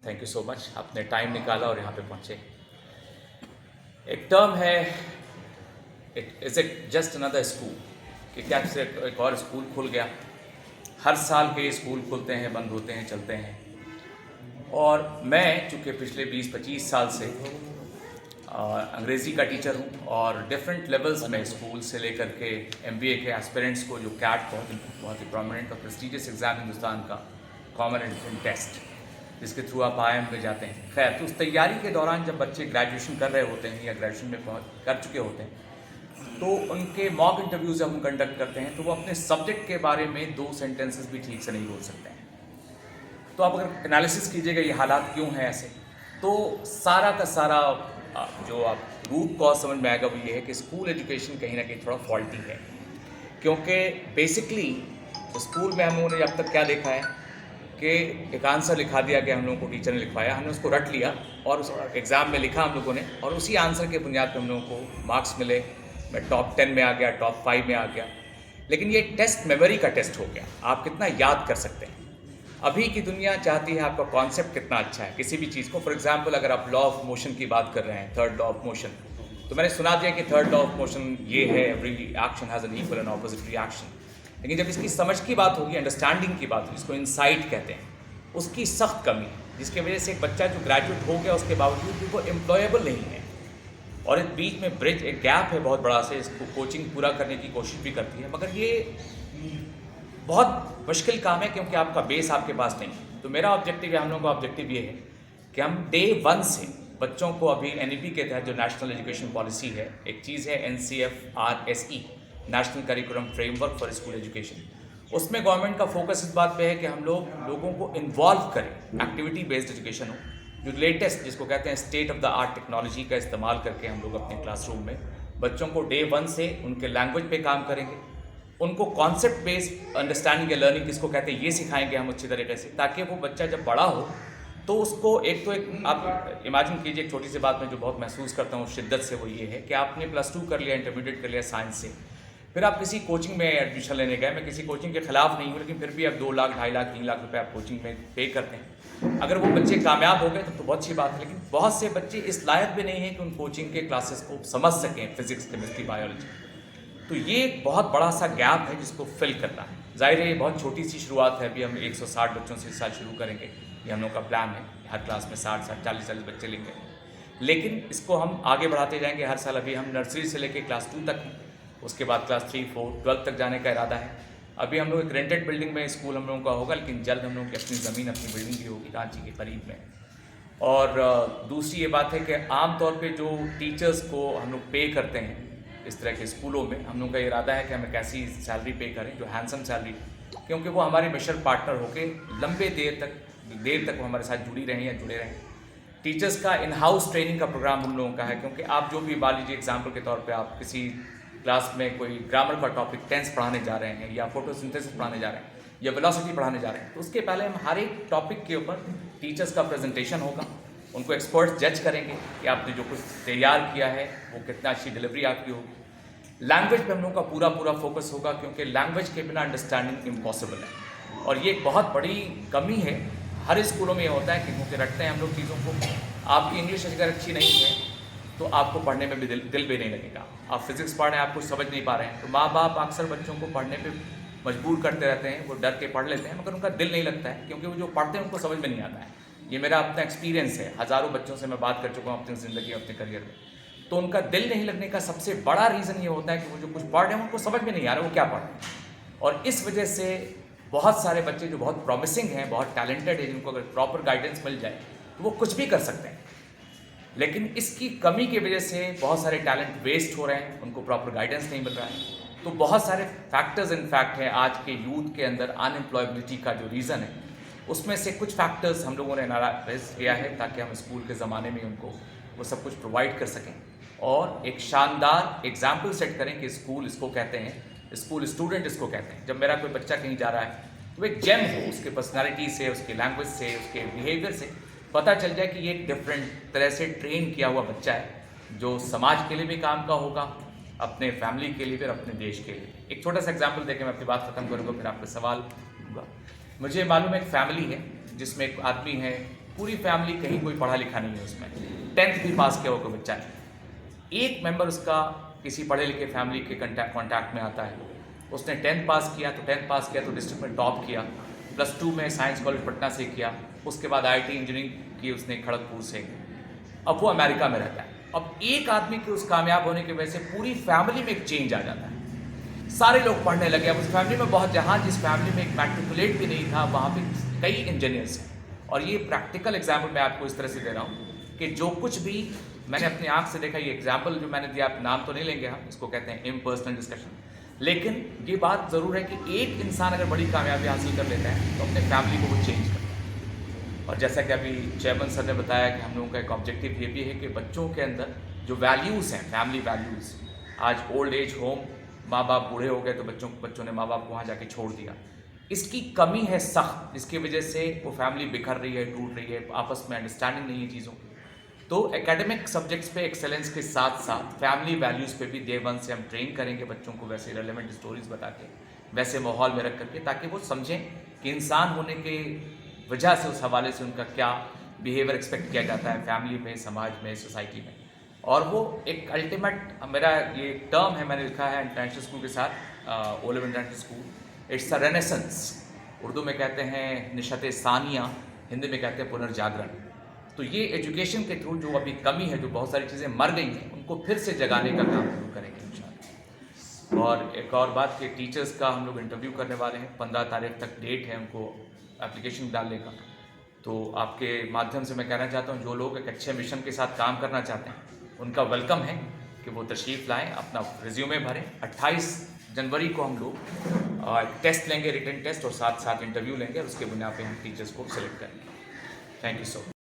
Thank you so much, आपने time निकाला और यहाँ पे पहुँचे। एक टर्म है, is it just another school, कि क्या सिर्फ एक और स्कूल खुल गया। हर साल के स्कूल खुलते हैं, बंद होते हैं, चलते हैं। और मैं चूँकि पिछले 20-25 साल से अंग्रेज़ी का टीचर हूँ और डिफरेंट लेवल्स में स्कूल से लेकर के MBA के एस्पिरेंट्स को, जो कैट बहुत ही प्रोमिनेंट और प्रेस्टिजियस एग्ज़ाम हिंदुस्तान का, कॉमन एंट्रेंस टेस्ट, जिसके थ्रू आप IIM में जाते हैं। खैर, तो उस तैयारी के दौरान जब बच्चे ग्रेजुएशन कर रहे होते हैं या ग्रेजुएशन में कर चुके होते हैं, तो उनके मॉक इंटरव्यूज़ जब हम कंडक्ट करते हैं तो वो अपने सब्जेक्ट के बारे में 2 सेंटेंसेस भी ठीक से नहीं बोल सकते हैं। तो आप अगर एनालिसिस कीजिएगा ये हालात क्यों हैं ऐसे, तो सारा का सारा जो आप रूट कॉज समझ में आएगा वो ये है कि स्कूल एजुकेशन कहीं ना कहीं थोड़ा फॉल्टी है। क्योंकि बेसिकली स्कूल में हम लोगों ने अब तक क्या देखा है कि एक आंसर लिखा दिया गया, हम लोगों को टीचर ने लिखवाया, हमने उसको रट लिया और उस एग्ज़ाम में लिखा हम लोगों ने, और उसी आंसर के बुनियाद पर हम लोगों को मार्क्स मिले। मैं टॉप 10 में आ गया, टॉप 5 में आ गया। लेकिन ये टेस्ट मेमोरी का टेस्ट हो गया, आप कितना याद कर सकते हैं। अभी की दुनिया चाहती है आपका कॉन्सेप्ट कितना अच्छा है किसी भी चीज़ को। फॉर एग्जांपल, अगर आप लॉ ऑफ मोशन की बात कर रहे हैं, थर्ड लॉ ऑफ मोशन, तो मैंने सुना दिया कि थर्ड लॉ ऑफ मोशन ये है, every action has an equal and opposite reaction. लेकिन जब इसकी समझ की बात होगी, अंडरस्टैंडिंग की बात होगी, इसको इंसाइट कहते हैं, उसकी सख्त कमी है, जिसकी वजह से एक बच्चा जो ग्रेजुएट हो गया उसके बावजूद भी वो एम्प्लॉयबल नहीं है। और इस बीच में ब्रिज, एक गैप है बहुत बड़ा से, इसको कोचिंग पूरा करने की कोशिश भी करती है, मगर ये बहुत मुश्किल काम है क्योंकि आपका बेस आपके पास नहीं है। तो मेरा ऑब्जेक्टिव है, हम लोगों का ऑब्जेक्टिव ये है कि हम डे 1 से बच्चों को, अभी NEP के तहत जो नेशनल एजुकेशन पॉलिसी है, एक चीज़ है NCFRSE, national curriculum framework for school education, उसमें गवर्नमेंट का फोकस इस बात पे है कि हम लोगों को इन्वॉल्व करें, एक्टिविटी बेस्ड एजुकेशन हो, जो लेटेस्ट, जिसको कहते हैं state of the art technology का इस्तेमाल करके हम लोग अपने क्लासरूम में बच्चों को डे 1 से उनके लैंग्वेज पे काम करेंगे, उनको कॉन्सेप्ट बेस्ड अंडरस्टैंडिंग या लर्निंग किसको कहते हैं ये सिखाएंगे हम अच्छी तरीके से, ताकि वो बच्चा जब बड़ा हो तो उसको एक आप इमेजिन कीजिए, एक छोटी सी बात में जो बहुत महसूस करता हूँ शिद्दत से, वो ये है कि आपने +2 कर लिया, इंटरमीडिएट कर लिया साइंस से, फिर आप किसी कोचिंग में एडमिशन लेने गए। मैं किसी कोचिंग के खिलाफ नहीं हूँ, लेकिन फिर भी आप 2 लाख, 2.5 लाख, 3 लाख रुपए आप कोचिंग में पे करते हैं। अगर वो बच्चे कामयाब हो गए तो बहुत अच्छी बात है, लेकिन बहुत से बच्चे इस लायक भी नहीं है कि उन कोचिंग के क्लासेस को समझ सकें, फिजिक्स, केमिस्ट्री, बायोलॉजी। तो ये एक बहुत बड़ा सा गैप है जिसको फिल करना है। जाहिर है ये बहुत छोटी सी शुरुआत है, अभी हम 160 बच्चों से इस साल शुरू करेंगे, ये हम लोग का प्लान है। हर क्लास में 60-60, 40-40 बच्चे लेंगे, लेकिन इसको हम आगे बढ़ाते जाएंगे हर साल। अभी हम नर्सरी से लेकर क्लास 2 तक हैं, उसके बाद क्लास 3, 4, 12 तक जाने का इरादा है। अभी हम लोग एक रेंटेड बिल्डिंग में स्कूल हम लोगों का होगा, लेकिन जल्द हम लोगों की अपनी ज़मीन, अपनी बिल्डिंग भी होगी रांची के करीब में। और दूसरी ये बात है कि आमतौर पे जो टीचर्स को हम लोग पे करते हैं इस तरह के स्कूलों में, हम लोग का इरादा है कि हम एक ऐसी सैलरी पे करें जो हैंडसम सैलरी, क्योंकि वो हमारे मिशन पार्टनर होके लंबे देर तक वो हमारे साथ जुड़ी रहें या जुड़े रहें। टीचर्स का इन हाउस ट्रेनिंग का प्रोग्राम हम लोगों का है, क्योंकि आप जो भी, मान लीजिए एग्जाम्पल के तौर पर आप किसी क्लास में कोई ग्रामर का टॉपिक, टेंस पढ़ाने जा रहे हैं, या फोटोसिंथेसिस पढ़ाने जा रहे हैं, या वेलोसिटी पढ़ाने जा रहे हैं, तो उसके पहले हम हर एक टॉपिक के ऊपर टीचर्स का प्रेजेंटेशन होगा, उनको एक्सपर्ट्स जज करेंगे कि आपने जो कुछ तैयार किया है वो कितना अच्छी डिलीवरी आपकी होगी। लैंग्वेज पे हम लोगों का पूरा फोकस होगा, क्योंकि लैंग्वेज के बिना अंडरस्टैंडिंग इम्पॉसिबल है। और ये एक बहुत बड़ी कमी है, हर स्कूलों में ये होता है कि क्योंकि रखते हैं हम लोग चीज़ों को। आपकी इंग्लिश अगर अच्छी नहीं है तो आपको पढ़ने में भी दिल भी नहीं लगेगा। आप फिजिक्स पढ़ रहे हैं, आप कुछ समझ नहीं पा रहे हैं, तो माँ बाप अक्सर बच्चों को पढ़ने पे मजबूर करते रहते हैं, वो डर के पढ़ लेते हैं, मगर उनका दिल नहीं लगता है, क्योंकि वो जो पढ़ते हैं उनको समझ में नहीं आता है। ये मेरा अपना एक्सपीरियंस है, हज़ारों बच्चों से मैं बात कर चुका हूँ अपनी ज़िंदगी, अपने करियर में। तो उनका दिल नहीं लगने का सबसे बड़ा रीज़न ये होता है कि वो जो कुछ पढ़ रहे हैं उनको समझ में नहीं आ रहा वो क्या पढ़ रहे हैं। और इस वजह से बहुत सारे बच्चे जो बहुत प्रॉमिसिंग हैं, बहुत टैलेंटेड है, जिनको अगर प्रॉपर गाइडेंस मिल जाए तो वो कुछ भी कर सकते हैं, लेकिन इसकी कमी की वजह से बहुत सारे टैलेंट वेस्ट हो रहे हैं, उनको प्रॉपर गाइडेंस नहीं मिल रहा है। तो बहुत सारे फैक्टर्स इनफैक्ट हैं आज के यूथ के अंदर अनएम्प्लॉयबिलिटी का जो रीज़न है, उसमें से कुछ फैक्टर्स हम लोगों ने एनालाइज किया है, ताकि हम स्कूल के ज़माने में उनको वो सब कुछ प्रोवाइड कर सकें और एक शानदार एग्जाम्पल सेट करें कि स्कूल इसको कहते हैं, स्कूल स्टूडेंट इसको कहते हैं। जब मेरा कोई बच्चा कहीं जा रहा है तो एक जेम हो, उसके पर्सनालिटी से, उसके लैंग्वेज से, उसके बिहेवियर से पता चल जाए कि ये एक डिफरेंट तरह से ट्रेन किया हुआ बच्चा है, जो समाज के लिए भी काम का होगा, अपने फैमिली के लिए, फिर अपने देश के लिए। एक छोटा सा एग्जाम्पल देके मैं अपनी बात खत्म करूँगा, फिर आपका सवाल दूंगा। मुझे मालूम है एक फैमिली है जिसमें एक आदमी है, पूरी फैमिली कहीं कोई पढ़ा लिखा नहीं है उसमें, 10th भी पास किया हुआ कोई बच्चा है। एक मेंबर उसका किसी पढ़े लिखे फैमिली के कॉन्टैक्ट में आता है, उसने 10th पास किया तो डिस्ट्रिक्ट में टॉप किया, +2 में साइंस कॉलेज पटना से किया, उसके बाद IT इंजीनियरिंग की उसने खड़गपुर से। अब वो अमेरिका में रहता है। अब एक आदमी के उस कामयाब होने की वजह से पूरी फैमिली में एक चेंज आ जाता है, सारे लोग पढ़ने लगे। अब उस फैमिली में बहुत, जहाँ जिस फैमिली में एक मैट्रिकुलेट भी नहीं था वहाँ पे कई इंजीनियर्स हैं। और ये प्रैक्टिकल एग्जाम्पल मैं आपको इस तरह से दे रहा हूँ कि जो कुछ भी मैंने अपनी आंख से देखा, ये एग्जाम्पल जो मैंने दिया, आप नाम तो नहीं लेंगे, हम इसको कहते हैं इम्पर्सनल डिस्कशन, लेकिन ये बात ज़रूर है कि एक इंसान अगर बड़ी कामयाबी हासिल कर लेता है तो अपने फैमिली को वो चेंज करता है। और जैसा कि अभी चेयरमैन सर ने बताया कि हम लोगों का एक ऑब्जेक्टिव ये भी है कि बच्चों के अंदर जो वैल्यूज़ हैं, फैमिली वैल्यूज़, आज ओल्ड एज होम, माँ बाप बूढ़े हो गए तो बच्चों ने माँ बाप को वहाँ जाके छोड़ दिया, इसकी कमी है सख्त, जिसकी वजह से वो फैमिली बिखर रही है, टूट रही है, आपस में अंडरस्टैंडिंग नहीं है चीज़ों की। तो एकेडमिक सब्जेक्ट्स पे एक्सेलेंस के साथ साथ फैमिली वैल्यूज़ पे भी डे 1 से हम ट्रेन करेंगे बच्चों को, वैसे रेलेवेंट स्टोरीज बता के, वैसे माहौल में रख करके, ताकि वो समझें कि इंसान होने के वजह से उस हवाले से उनका क्या बिहेवियर एक्सपेक्ट किया जाता है फैमिली में, समाज में, सोसाइटी में। और वो एक अल्टीमेट, मेरा ये टर्म है, मैंने लिखा है इंटरनेशनल स्कूल के साथ, O level international school, it's a renaissance. Urdu में कहते हैं निशत सानिया, हिंदी में कहते हैं पुनर्जागरण। तो ये एजुकेशन के थ्रू जो अभी कमी है, जो बहुत सारी चीज़ें मर गई हैं, उनको फिर से जगाने का काम शुरू करेंगे इंशाल्लाह। और एक और बात कि टीचर्स का हम लोग इंटरव्यू करने वाले हैं, 15 तारीख तक डेट है उनको एप्लीकेशन डालने का। तो आपके माध्यम से मैं कहना चाहता हूँ, जो लोग एक अच्छे मिशन के साथ काम करना चाहते हैं उनका वेलकम है कि वो तशरीफ़ लाएँ, अपना रिज्यूमे भरें। 28 जनवरी को हम लोग टेस्ट लेंगे, रिटन टेस्ट, और साथ साथ इंटरव्यू लेंगे, और उसके बुनियाद पे हम टीचर्स को सिलेक्ट करेंगे। Thank you so much.